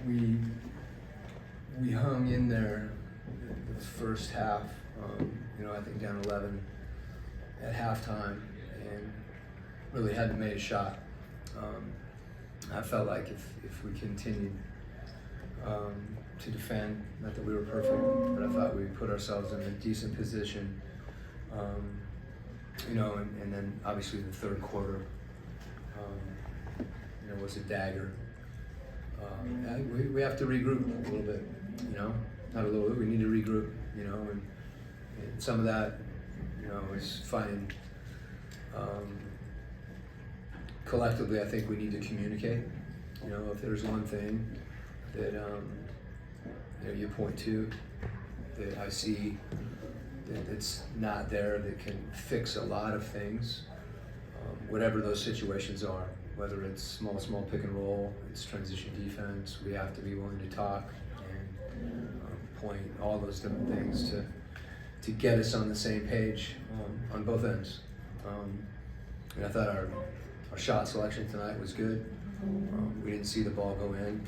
we hung in there the first half. I think down 11 at halftime, and really hadn't made a shot. I felt like if we continued to defend, not that we were perfect, but I thought we put ourselves in a decent position. And then obviously the third quarter, was a dagger. We have to regroup a little bit, not a little bit, we need to regroup, and some of that, is finding, collectively, I think we need to communicate. If there's one thing that, you point to that I see that's not there, that can fix a lot of things, whatever those situations are, whether it's small pick and roll, it's transition defense, we have to be willing to talk and point all those different things to get us on the same page on both ends. And I thought our shot selection tonight was good. We didn't see the ball go in.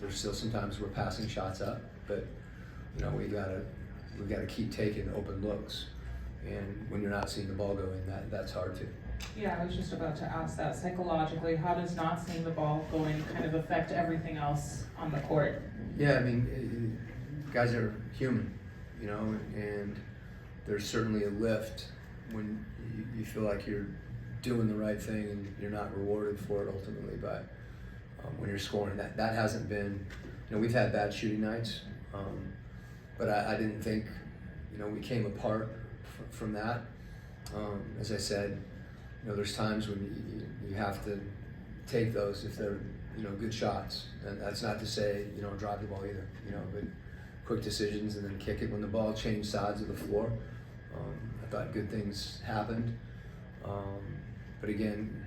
There's still sometimes we're passing shots up, but we've got to keep taking open looks. And when you're not seeing the ball go in, that's hard too. Yeah, I was just about to ask that. Psychologically, how does not seeing the ball go in kind of affect everything else on the court? Yeah, I mean, guys are human, and there's certainly a lift when you feel like you're doing the right thing and you're not rewarded for it ultimately. But when you're scoring, that hasn't been, we've had bad shooting nights, but I didn't think, we came apart from that. As I said, there's times when you have to take those if they're, good shots. And that's not to say, drive the ball either, but quick decisions and then kick it. When the ball changed sides of the floor, I thought good things happened. But again,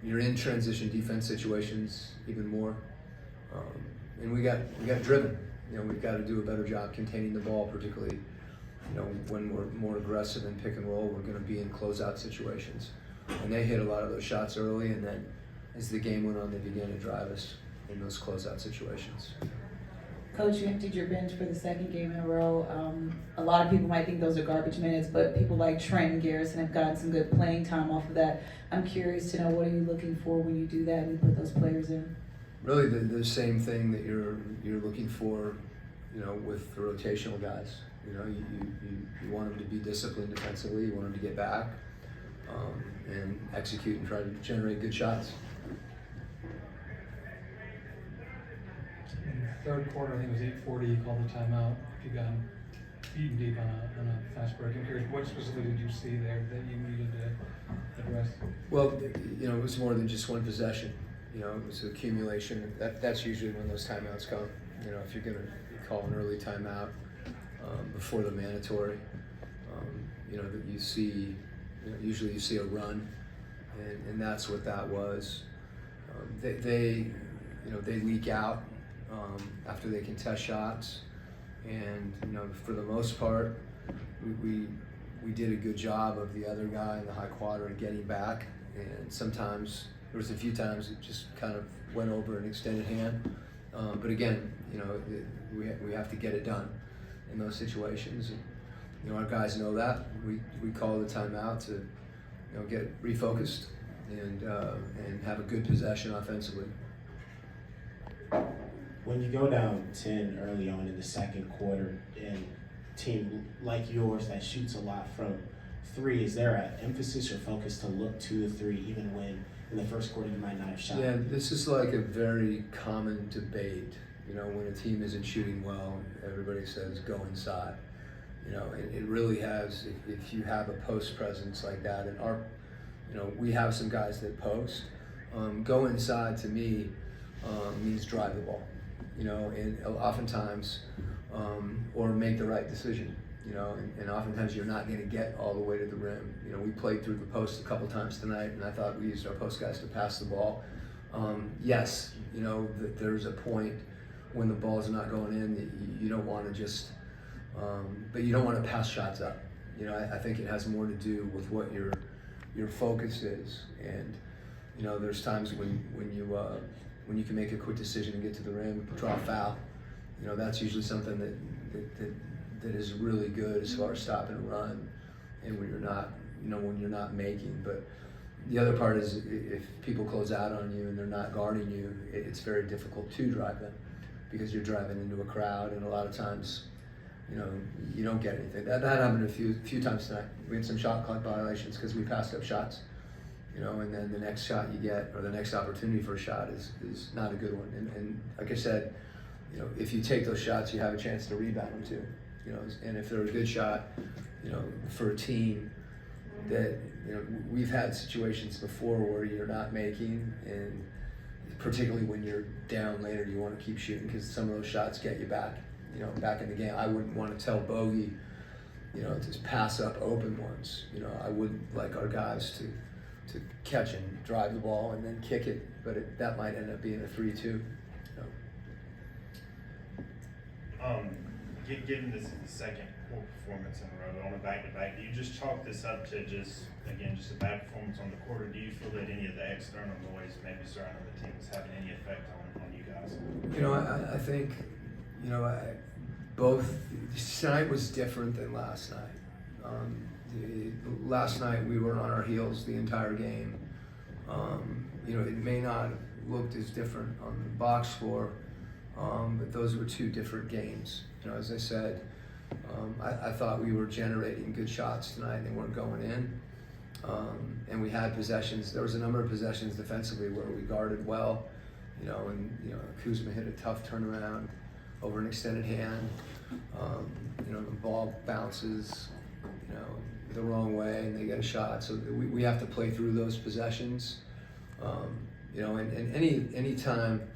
you're in transition defense situations even more. And we got driven. We've got to do a better job containing the ball, particularly, when we're more aggressive in pick and roll, we're going to be in closeout situations. And they hit a lot of those shots early, and then as the game went on, they began to drive us in those closeout situations. Coach, you emptied your bench for the second game in a row. A lot of people might think those are garbage minutes, but people like Trent and Garrison have gotten some good playing time off of that. I'm curious to know, what are you looking for when you do that and you put those players in? Really the same thing that you're looking for, with the rotational guys. You want them to be disciplined defensively, you want them to get back and execute and try to generate good shots. In the third quarter, I think it was 8:40, you called the timeout. You got beaten deep on a fast break. I'm curious, what specifically did you see there that you needed to address? Well, it was more than just one possession. It was accumulation. That's usually when those timeouts come. If you're going to call an early timeout before the mandatory, that you see, usually you see a run, and that's what that was. They leak out after they contest shots, and for the most part, we did a good job of the other guy in the high quadrant getting back, and sometimes there was a few times it just kind of went over an extended hand. But again, we have to get it done in those situations. And, our guys know that. We call the timeout to get refocused and have a good possession offensively. When you go down 10 early on in the second quarter, and a team like yours that shoots a lot from three, is there an emphasis or focus to look to the three even when in the first quarter you might not have shot? Yeah, this is like a very common debate. When a team isn't shooting well, everybody says go inside. And it really has, if you have a post presence like that, and we have some guys that post, go inside to me means drive the ball, and oftentimes, or make the right decision, and oftentimes you're not going to get all the way to the rim. We played through the post a couple times tonight, and I thought we used our post guys to pass the ball. Yes, that there's a point when the ball's not going in that you don't want to just, but you don't want to pass shots up. I think it has more to do with what your focus is, and there's times when when you can make a quick decision and get to the rim, draw a foul. You know, that's usually something that is really good as far as stopping a run, and when you're not making. But the other part is if people close out on you and they're not guarding you, it's very difficult to drive them because you're driving into a crowd, and a lot of times, you know, you don't get anything. That happened a few times tonight. We had some shot clock violations because we passed up shots, you know, and then the next shot you get, or the next opportunity for a shot is not a good one. And like I said, you know, if you take those shots, you have a chance to rebound them too, you know, and if they're a good shot, you know, for a team that, you know, we've had situations before where you're not making, and particularly when you're down later, you want to keep shooting because some of those shots get you back, you know, back in the game. I wouldn't want to tell Bogey, you know, to pass up open ones. You know, I wouldn't like our guys to catch and drive the ball and then kick it, but that might end up being a 3-2. You know. Given this is the second poor performance in a row on a back-to-back, do you just chalk this up to just a bad performance on the court, or do you feel that any of the external noise maybe surrounding the team is having any effect on you guys? You know, I think, you know, both tonight was different than last night. Last night we were on our heels the entire game. You know, it may not have looked as different on the box score, but those were two different games. You know, as I said, I thought we were generating good shots tonight. They weren't going in. And we had possessions. There was a number of possessions defensively where we guarded well, you know, and, you know, Kuzma hit a tough turnaround over an extended hand. You know, the ball bounces, you know, the wrong way and they get a shot. So we have to play through those possessions. You know, and any time,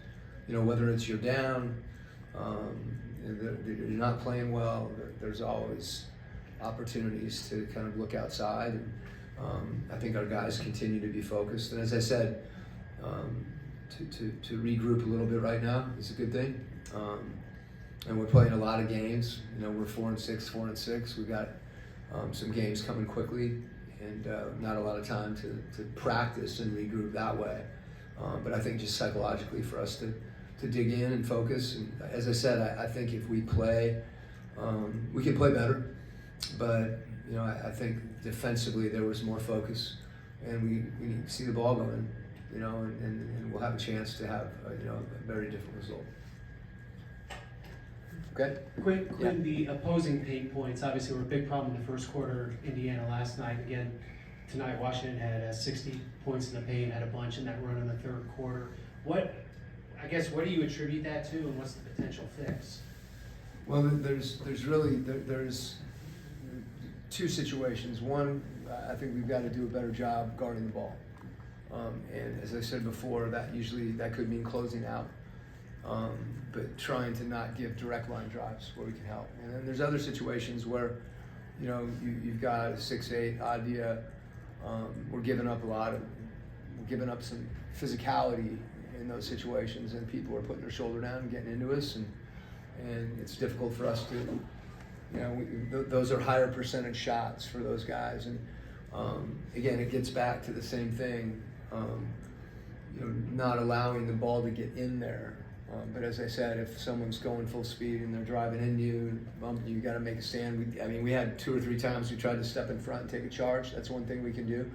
you know, whether it's you're down, you're not playing well, there's always opportunities to kind of look outside. And I think our guys continue to be focused. And as I said, to regroup a little bit right now is a good thing. And we're playing a lot of games. You know, we're 4-6. We've got some games coming quickly, and not a lot of time to practice and regroup that way. But I think just psychologically for us to dig in and focus. And as I said, I think if we play, we can play better. But you know, I think defensively there was more focus, and we need to see the ball going. You know, and we'll have a chance to have you know, a very different result. Okay. Quinn, the opposing paint points obviously were a big problem in the first quarter. Indiana last night. Again, tonight Washington had 60 points in the paint, had a bunch in that run in the third quarter. What do you attribute that to, and what's the potential fix? Well, there's two situations. One, I think we've got to do a better job guarding the ball. And as I said before, that could mean closing out. But trying to not give direct line drives where we can help. And then there's other situations where, you know, you've got a 6'8" Advia. We're giving up some physicality in those situations, and people are putting their shoulder down and getting into us, and it's difficult for us to, you know, those are higher percentage shots for those guys. And again, it gets back to the same thing, you know, not allowing the ball to get in there. But as I said, if someone's going full speed and they're driving into you, you got to make a stand. We had 2 or 3 times we tried to step in front and take a charge. That's one thing we can do.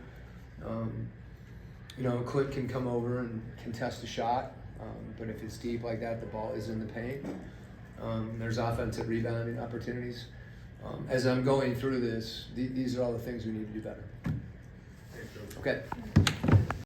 You know, a clip can come over and contest a shot, but if it's deep like that, the ball is in the paint. There's offensive rebounding opportunities. As I'm going through this, these are all the things we need to do better. Okay.